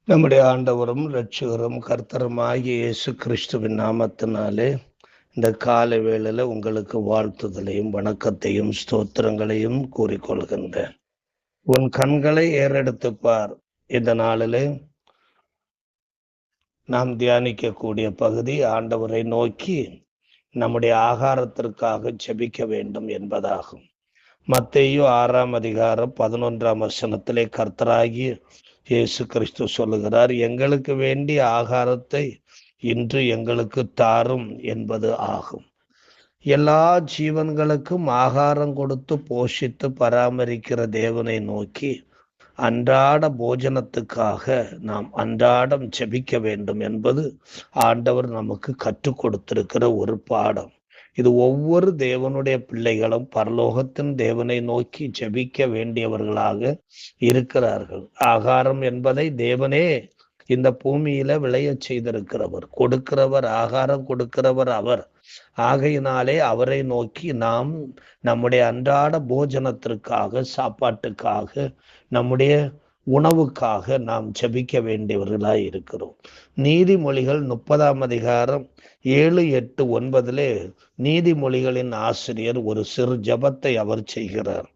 நம்முடைய ஆண்டவரும் இரட்சகரும் கர்த்தருமாகிய இயேசு கிறிஸ்துவின் நாமத்தினாலே இந்த காலை வேளையில உங்களுக்கு வாழ்த்துதலையும் வணக்கத்தையும் ஸ்தோத்திரங்களையும் கூறிக்கொள்கின்றேன். உன் கண்களை ஏறெடுத்துப் பார். இந்த நாளிலே நாம் தியானிக்கக்கூடிய பகுதி ஆண்டவரை நோக்கி நம்முடைய ஆகாரத்திற்காக ஜெபிக்க வேண்டும் என்பதாகும். மத்தேயு 6ஆம் அதிகாரம் 11ஆம் வசனத்திலே கர்த்தராகிய இயேசு கிறிஸ்து சொல்லுகிறார், எங்களுக்கு வேண்டிய ஆகாரத்தை இன்று எங்களுக்கு தாரும் என்பது ஆகும். எல்லா ஜீவன்களுக்கும் ஆகாரம் கொடுத்து போஷித்து பராமரிக்கிற தேவனை நோக்கி அன்றாட போஜனத்துக்காக நாம் அன்றாடம் ஜெபிக்க வேண்டும் என்பது ஆண்டவர் நமக்கு கற்றுக் கொடுத்திருக்கிற ஒரு பாடம். இது ஒவ்வொரு தேவனுடைய பிள்ளைகளும் பரலோகத்தின் தேவனை நோக்கி ஜெபிக்க வேண்டியவர்களாக இருக்கிறார்கள். ஆகாரம் என்பதை தேவனே இந்த பூமியில விளையச் செய்திருக்கிறவர், கொடுக்கிறவர், ஆகாரம் கொடுக்கிறவர் அவர். ஆகையினாலே அவரை நோக்கி நாம் நம்முடைய அன்றாட போஜனத்திற்காக, சாப்பாட்டுக்காக, நம்முடைய உணவுக்காக நாம் ஜெபிக்க வேண்டியவர்களாய் இருக்கிறோம். நீதிமொழிகள் 30ஆம் அதிகாரம் 7, 8, 9 நீதிமொழிகளின் ஆசிரியர் ஒரு சிறு ஜெபத்தை அவர் செய்கிறார்.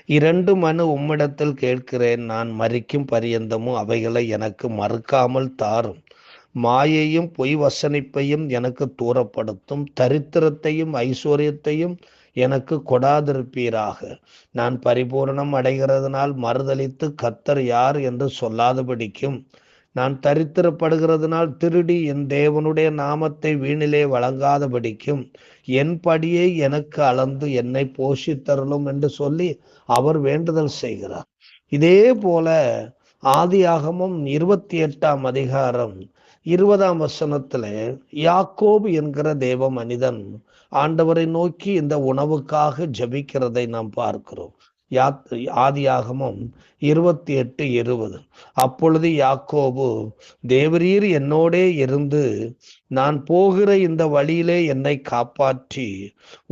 2 மனு உம்மிடத்தில் கேட்கிறேன், நான் மரிக்கும் பரியந்தமும் அவைகளை எனக்கு மறுக்காமல் தாரும். மாயையும் பொய் வசனிப்பையும் எனக்கு தூரப்படுத்தும். தரித்திரத்தையும் ஐஸ்வர்யத்தையும் எனக்கு கொடாதிருப்பீராக. நான் பரிபூரணம் அடைகிறதுனால் மறுதலித்து கர்த்தர் யார் என்று சொல்லாதபடிக்கும், நான் தரித்திரப்படுகிறதுனால் திருடி என் தேவனுடைய நாமத்தை வீணிலே வழங்காதபடிக்கும் என் படியை எனக்கு அளந்து என்னை போஷித்தருளும் என்று சொல்லி அவர் வேண்டுதல் செய்கிறார். இதே போல ஆதியாகமம் 28ஆம் அதிகாரம் 20ஆம் வசனத்துல யாக்கோபு என்கிற தேவ மனிதன் ஆண்டவரை நோக்கி இந்த உணவுக்காக ஜெபிக்கிறதை நாம் பார்க்கிறோம். ஆதியாகமம் 28:20. அப்பொழுது யாக்கோபு, தேவரீர் என்னோடே இருந்து நான் போகிற இந்த வழியிலே என்னை காப்பாற்றி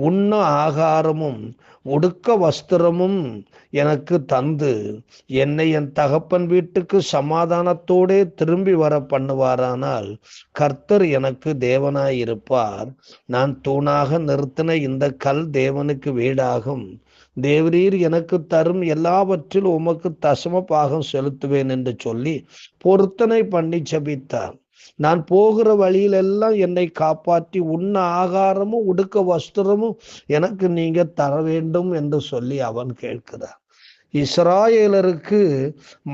உண்ண ஆகாரமும் உடுக்க வஸ்திரமும் எனக்கு தந்து என்னை என் தகப்பன் வீட்டுக்கு சமாதானத்தோடே திரும்பி வர பண்ணுவாரானால் கர்த்தர் எனக்கு தேவனாயிருப்பார். நான் தூணாக நிறுத்தின இந்த கல் தேவனுக்கு வீடாகும். தேவரீர் எனக்கு தரும் எல்லாவற்றில் உமக்கு தசம பாகம் செலுத்துவேன் என்று சொல்லி பொருத்தனை பண்ணி ஜெபித்தார். நான் போகிற வழியிலெல்லாம் என்னை காப்பாற்றி உண்ண ஆகாரமும் உடுக்க வஸ்திரமும் எனக்கு நீங்க தர வேண்டும் என்று சொல்லி அவன் கேட்கிறார். இஸ்ராயேலருக்கு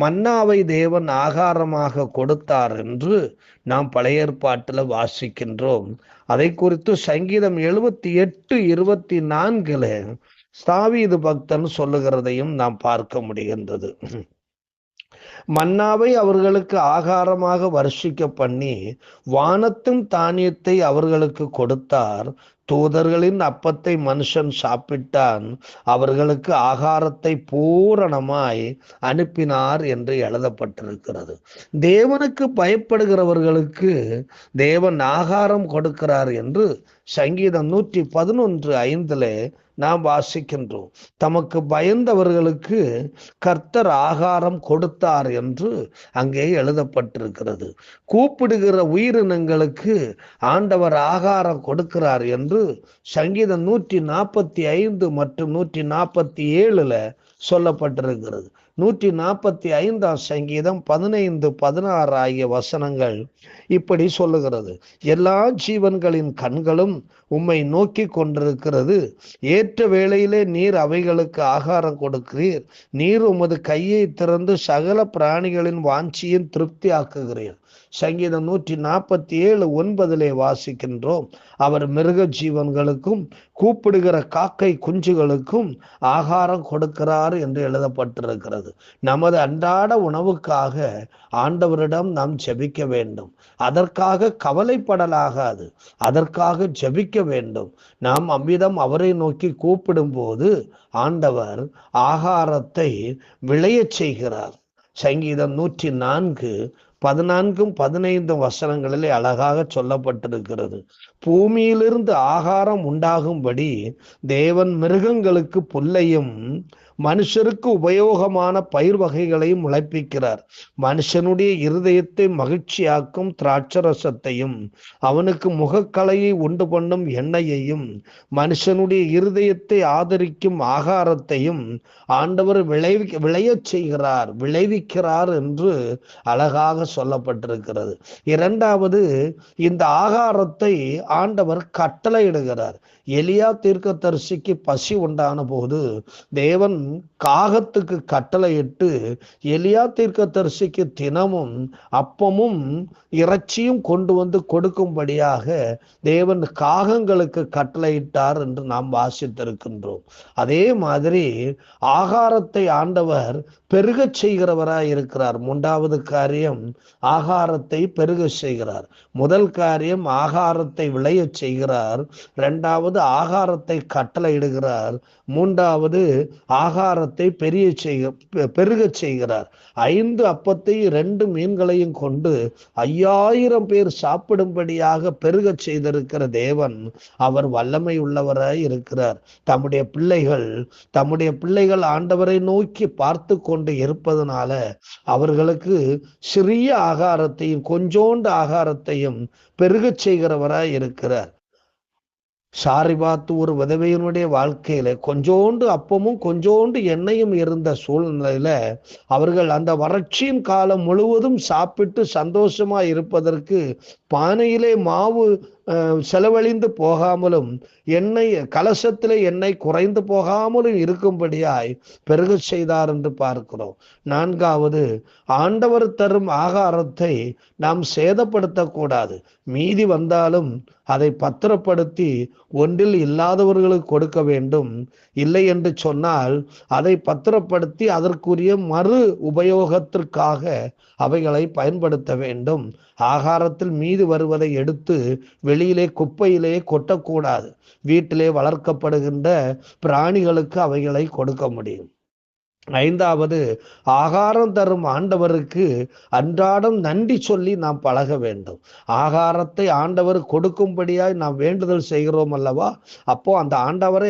மன்னாவை தேவன் ஆகாரமாக கொடுத்தார் என்று நாம் பழைய ஏற்பாட்டில் வாசிக்கின்றோம். அதை குறித்து சங்கீதம் 78:24 தாவீது பக்தன் சொல்லுகிறதையும் நாம் பார்க்க முடிகின்றது. மன்னாவை அவர்களுக்கு ஆகாரமாக வருஷிக்க பண்ணி வானத்தின் தானியத்தை அவர்களுக்கு கொடுத்தார். தூதர்களின் அப்பத்தை மனுஷன் சாப்பிட்டான், அவர்களுக்கு ஆகாரத்தை பூரணமாய் அனுப்பினார் என்று எழுதப்பட்டிருக்கிறது. தேவனுக்கு பயப்படுகிறவர்களுக்கு தேவன் ஆகாரம் கொடுக்கிறார் என்று சங்கீதம் 111:5 நாம் வாசிக்கின்றோம். தமக்கு பயந்தவர்களுக்கு கர்த்தர் ஆகாரம் கொடுத்தார் என்று அங்கே எழுதப்பட்டிருக்கிறது. கூப்பிடுகிற உயிரினங்களுக்கு ஆண்டவர் ஆகாரம் கொடுக்கிறார் என்று சங்கீதம் 145 மற்றும் 147 சொல்லப்பட்டிருக்கிறது. 145ஆம் சங்கீதம் 15, 16 ஆகிய வசனங்கள் இப்படி சொல்லுகிறது. எல்லா ஜீவன்களின் கண்களும் உம்மை நோக்கி கொண்டிருக்கிறது. ஏற்ற வேளையிலே நீர் அவைகளுக்கு ஆகாரம் கொடுக்கிறீர். நீர் உமது கையை திறந்து சகல பிராணிகளின் வாஞ்சியின் திருப்தி ஆக்குகிறீர். சங்கீதம் 147:9 வாசிக்கின்றோம். அவர் மிருக ஜீவன்களுக்கும் கூப்பிடுகிற காக்கை குஞ்சுகளுக்கும் ஆகாரம் கொடுக்கிறார் என்று எழுதப்பட்டிருக்கிறது. நமது அன்றாட உணவுக்காக ஆண்டவரிடம் நாம் ஜெபிக்க வேண்டும். அதற்காக கவலைப்படலாகாது, அதற்காக ஜெபிக்க வேண்டும். நாம் அவ்விதம் அவரை நோக்கி கூப்பிடும் போது ஆண்டவர் ஆகாரத்தை விளையச் செய்கிறார். சங்கீதம் 104 14, 15 வசனங்களிலே அழகாக சொல்லப்பட்டிருக்கிறது. பூமியிலிருந்து ஆகாரம் உண்டாகும்படி தேவன் மிருகங்களுக்கு புல்லையும் மனுஷருக்கு உபயோகமான பயிர் வகைகளையும் முளைப்பிக்கிறார். மனுஷனுடைய இருதயத்தை மகிழ்ச்சியாக்கும் திராட்சரசத்தையும் அவனுக்கு முகக்கலையை உண்டு பண்ணும் எண்ணெயையும் மனுஷனுடைய இருதயத்தை ஆதரிக்கும் ஆகாரத்தையும் ஆண்டவர் விளையச் செய்கிறார், விளைவிக்கிறார் என்று அழகாக சொல்லப்பட்டிருக்கிறது. இரண்டாவது, இந்த ஆகாரத்தை ஆண்டவர் கட்டளையிடுகிறார். எலியா தீர்க்கதரிசிக்கு பசி உண்டான போது தேவன் காகத்துக்கு கட்டளையிட்டு எலியா தீர்க்கதரிசிக்கு தினமும் அப்பமும் இறைச்சியும் கொண்டு வந்து கொடுக்கும்படியாக தேவன் காகங்களுக்கு கட்டளையிட்டார் என்று நாம் வாசித்திருக்கின்றோம். அதே மாதிரி ஆகாரத்தை ஆண்டவர் பெருகச் செய்கிறவராய் இருக்கிறார். மூன்றாவது காரியம், ஆகாரத்தை பெருக செய்கிறார். முதல் காரியம், ஆகாரத்தை விளையச் செய்கிறார். இரண்டாவது, ஆகாரத்தை கட்டளையிடுகிறார். மூன்றாவது, ஆகாரத்தை பெருக செய்கிறார். 5 அப்பத்தையும் 2 மீன்களையும் கொண்டு 5000 பேர் சாப்பிடும்படியாக பெருக செய்திருக்கிற தேவன் அவர் வல்லமை உள்ளவராய் இருக்கிறார். தம்முடைய பிள்ளைகள் ஆண்டவரை நோக்கி பார்த்து கொண்டு இருப்பதனால அவர்களுக்கு சிறிய ஆகாரத்தையும் கொஞ்சோண்டு ஆகாரத்தையும் பெருகச் செய்கிறவராய் இருக்கிறார். சாரிபாத்து ஒரு விதவையினுடைய வாழ்க்கையில கொஞ்சோண்டு அப்பமும் கொஞ்சோண்டு எண்ணெயும் இருந்த சூழ்நிலையில அவர்கள் அந்த வறட்சியின் காலம் முழுவதும் சாப்பிட்டு சந்தோஷமா இருப்பதற்கு பானையிலே மாவு செலவழிந்து போகாமலும் எண்ணெய் கலசத்திலே எண்ணெய் குறைந்து போகாமலும் இருக்கும்படியாய் பெருக செய்தார் என்று பார்க்கிறோம். நான்காவது, ஆண்டவர் தரும் ஆகாரத்தை நாம் சேதப்படுத்தக்கூடாது. மீதி வந்தாலும் அதை பத்திரப்படுத்தி ஒன்றில் இல்லாதவர்களுக்கு கொடுக்க வேண்டும். இல்லை என்று சொன்னால் அதை பத்திரப்படுத்தி அதற்குரிய மறு உபயோகத்திற்காக அவைகளை பயன்படுத்த வேண்டும். ஆகாரத்தில் மீது வருவதை எடுத்து வெளியிலே குப்பையிலே கொட்டக்கூடாது. வீட்டிலே வளர்க்கப்படுகின்ற பிராணிகளுக்கு அவைகளை கொடுக்க முடியும். ஐந்தாவது, ஆகாரம் தரும் ஆண்டவருக்கு அன்றாடம் நன்றி சொல்லி நாம் பழக வேண்டும். ஆகாரத்தை ஆண்டவர் கொடுக்கும்படியாய் நாம் வேண்டுதல் செய்கிறோம் அல்லவா? அப்போ அந்த ஆண்டவர்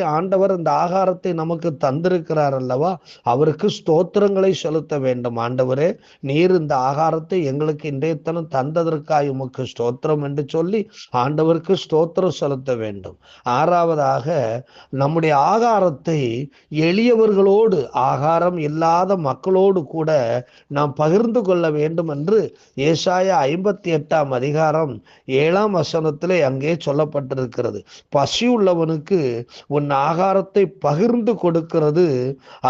இந்த ஆகாரத்தை நமக்கு தந்திருக்கிறார் அல்லவா? அவருக்கு ஸ்தோத்திரங்களை செலுத்த வேண்டும். ஆண்டவரே, நீர் இந்த ஆகாரத்தை எங்களுக்கு இன்றைய தினம் தந்ததற்காக உமக்கு ஸ்தோத்திரம் என்று சொல்லி ஆண்டவருக்கு ஸ்தோத்திரம் செலுத்த வேண்டும். ஆறாவதாக, நம்முடைய ஆகாரத்தை எளியவர்களோடு, ஆகாரம் இல்லாத மக்களோடு கூட நாம் பகிர்ந்து கொள்ள வேண்டும் என்று ஏசாயா 58 அதிகாரம் 7 வசனத்திலே அங்கே சொல்லப்பட்டிருக்கிறது. பசி உள்ளவனுக்கு உன் ஆகாரத்தை பகிர்ந்து கொடுக்கிறது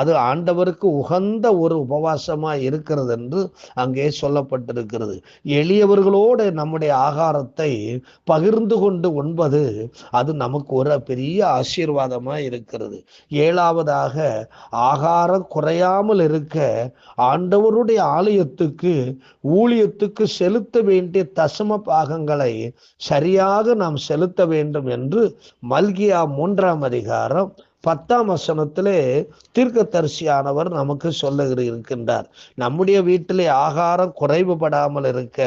அது ஆண்டவருக்கு உகந்த ஒரு உபவாசமா இருக்கிறது என்று அங்கே சொல்லப்பட்டிருக்கிறது. எளியவர்களோடு நம்முடைய ஆகாரத்தை பகிர்ந்து கொண்டு உண்பது அது நமக்கு ஒரு பெரிய ஆசீர்வாதமா இருக்கிறது. ஏழாவதாக, ஆகாரம் குறையாமல் இருக்க ஆண்டவருடைய ஆலயத்துக்கு ஊழியத்துக்கு செலுத்த வேண்டிய தசம பாகங்களை சரியாக நாம் செலுத்த வேண்டும் என்று மல்கியா 3 அதிகாரம் 10 வசனத்திலே தீர்க்கதரிசியானவர் நமக்கு இருக்கின்றார். நம்முடைய வீட்டிலே ஆகாரம் குறைவுபடாமல் இருக்க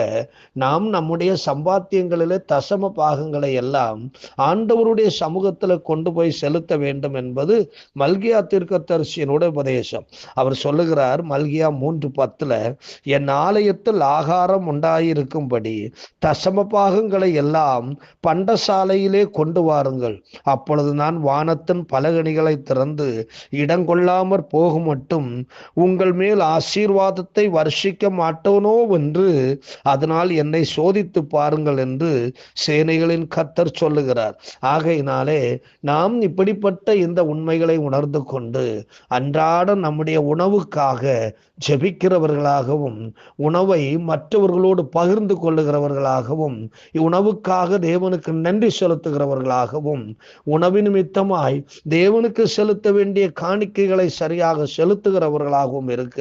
நாம் நம்முடைய சம்பாத்தியங்களிலே தசம பாகங்களை எல்லாம் ஆண்டவருடைய சமூகத்தில் கொண்டு போய் செலுத்த வேண்டும் என்பது மல்கியா தீர்க்கதரிசியினுடைய உபதேசம். அவர் சொல்லுகிறார் மல்கியா 3:10, என் ஆலயத்தில் ஆகாரம் உண்டாயிருக்கும்படி தசம பாகங்களை எல்லாம் பண்டசாலையிலே கொண்டு வாருங்கள். அப்பொழுது நான் வானத்தின் பலகணிகளை திறந்து இடங்கொள்ளாமற் போகும் மட்டும் உங்கள் மேல் ஆசீர்வாதத்தை வர்ஷிக்க மாட்டோனோ என்று அதனால் என்னை சோதித்து பாருங்கள் என்று சேனைகளின் கர்த்தர் சொல்லுகிறார். ஆகையினாலே நாம் இப்படிப்பட்ட இந்த உண்மைகளை உணர்ந்து கொண்டு அன்றாடம் நம்முடைய உணவுக்காக ஜெபிக்கிறவர்களாகவும் உணவை மற்றவர்களோடு பகிர்ந்து கொள்ளுகிறவர்களாகவும் உணவுக்காக தேவனுக்கு நன்றி செலுத்துகிறவர்களாகவும் உணவு நிமித்தமாய் தேவனுக்கு செலுத்த வேண்டிய காணிக்கைகளை சரியாக செலுத்துகிறவர்களாகவும் இருக்க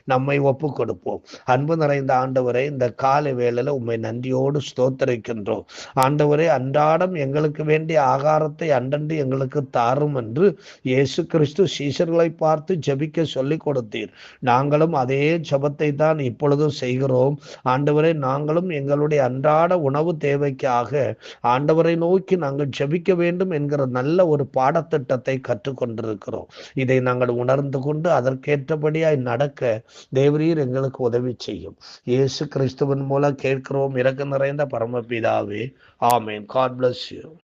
நம்மை ஒப்பு கொடுப்போம். அன்பு நிறைந்த ஆண்டவரே, இந்த காலை வேளையில உம்மை நன்றியோடு ஸ்தோத்திரிக்கின்றோம். ஆண்டவரே, அன்றாடம் எங்களுக்கு வேண்டிய ஆகாரத்தை அன்றன்று எங்களுக்கு தாரும் என்று இயேசு கிறிஸ்து சீஷர்களை பார்த்து ஜெபிக்க சொல்லிக் கொடுத்தீர். நாங்களும் அதே ஜெபத்தை தான் இப்பொழுதும் செய்கிறோம். ஆண்டவரே, நாங்களும் எங்களுடைய அன்றாட உணவு தேவைக்காக ஆண்டவரை நோக்கி நாங்கள் ஜெபிக்க வேண்டும் என்கிற நல்ல ஒரு பாடத்திட்டத்தை காரியங்களை கற்றுக்கொண்டிருக்கிறோம். இதை நாங்கள் உணர்ந்து கொண்டு அதற்கேற்றபடியாய் நடக்க தேவரீர் எங்களுக்கு உதவி செய்யும். இயேசு கிறிஸ்துவின் மூலம் கேட்கிறோம் இரக்க நிறைந்த பரமபிதாவே. ஆமேன். God bless you.